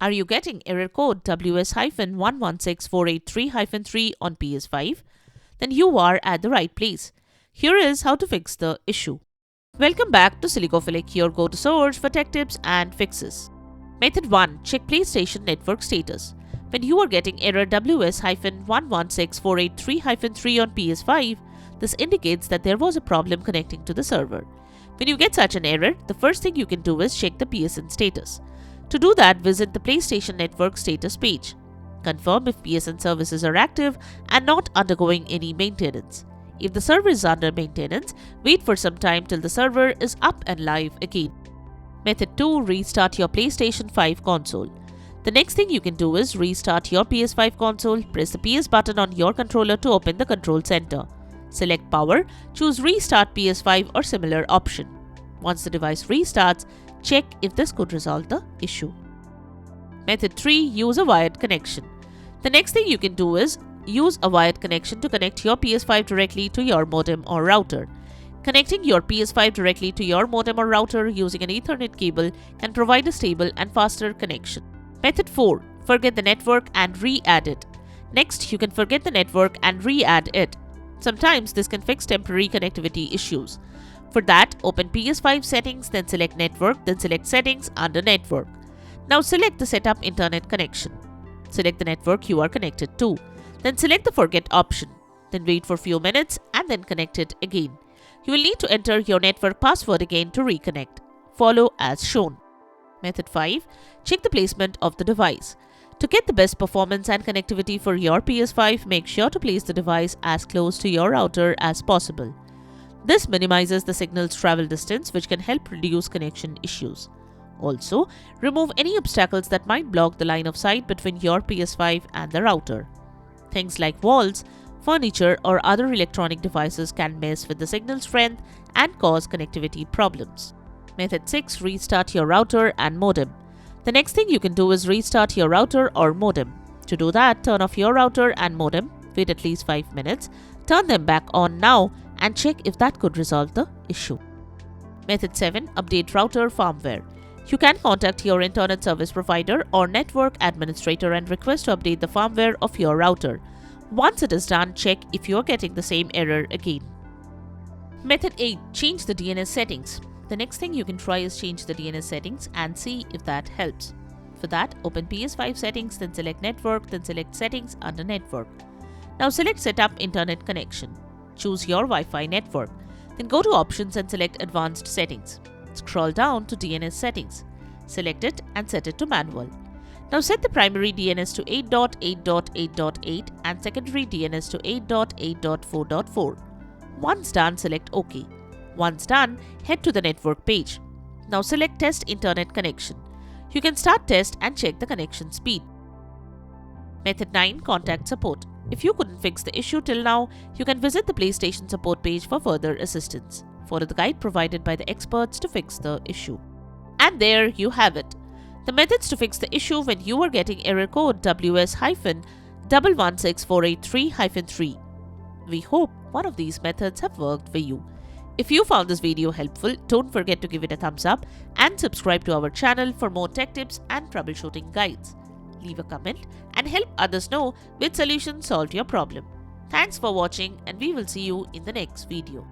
Are you getting error code WS-116483-3 on PS5? Then you are at the right place. Here is how to fix the issue. Welcome back to Silicophilic, your go-to source for tech tips and fixes. Method 1. Check PlayStation network status. When you are getting error WS-116483-3 on PS5, this indicates that there was a problem connecting to the server. When you get such an error, the first thing you can do is check the PSN status. To do that, visit the PlayStation Network status page. Confirm if PSN services are active and not undergoing any maintenance. If the server is under maintenance, wait for some time till the server is up and live again. Method 2. Restart your PlayStation 5 console. The next thing you can do is restart your PS5 console. Press the PS button on your controller to open the control center. Select Power, choose Restart PS5 or similar option. Once the device restarts, check if this could resolve the issue. Method 3. Use a wired connection. The next thing you can do is use a wired connection to connect your PS5 directly to your modem or router. Connecting your PS5 directly to your modem or router using an Ethernet cable can provide a stable and faster connection. Method 4. Forget the network and re-add it. Next, you can forget the network and re-add it. Sometimes this can fix temporary connectivity issues. For that, open PS5 settings, then select Network, then select Settings under Network. Now select the Setup Internet Connection. Select the network you are connected to. Then select the Forget option. Then wait for a few minutes and then connect it again. You will need to enter your network password again to reconnect. Follow as shown. Method 5. Check the placement of the device. To get the best performance and connectivity for your PS5, make sure to place the device as close to your router as possible. This minimizes the signal's travel distance, which can help reduce connection issues. Also, remove any obstacles that might block the line of sight between your PS5 and the router. Things like walls, furniture, or other electronic devices can mess with the signal strength and cause connectivity problems. Method 6. Restart your router and modem. The next thing you can do is restart your router or modem. To do that, turn off your router and modem, wait at least 5 minutes, turn them back on now, and check if that could resolve the issue. Method 7. Update router firmware. You can contact your internet service provider or network administrator and request to update the firmware of your router. Once it is done, check if you are getting the same error again. Method 8. Change the DNS settings. The next thing you can try is change the DNS settings and see if that helps. For that, open PS5 settings, then select Network, then select Settings under Network. Now select Setup Internet Connection. Choose your Wi-Fi network. Then go to Options and select Advanced Settings. Scroll down to DNS Settings. Select it and set it to Manual. Now set the primary DNS to 8.8.8.8 and secondary DNS to 8.8.4.4. Once done, select OK. Once done, head to the network page. Now select Test Internet Connection. You can start test and check the connection speed. Method 9. Contact support. If you couldn't fix the issue till now, you can visit the PlayStation support page for further assistance. Follow the guide provided by the experts to fix the issue. And there you have it. The methods to fix the issue when you are getting error code WS-116483-3. We hope one of these methods have worked for you. If you found this video helpful, don't forget to give it a thumbs up and subscribe to our channel for more tech tips and troubleshooting guides. Leave a comment and help others know which solution solved your problem. Thanks for watching, and we will see you in the next video.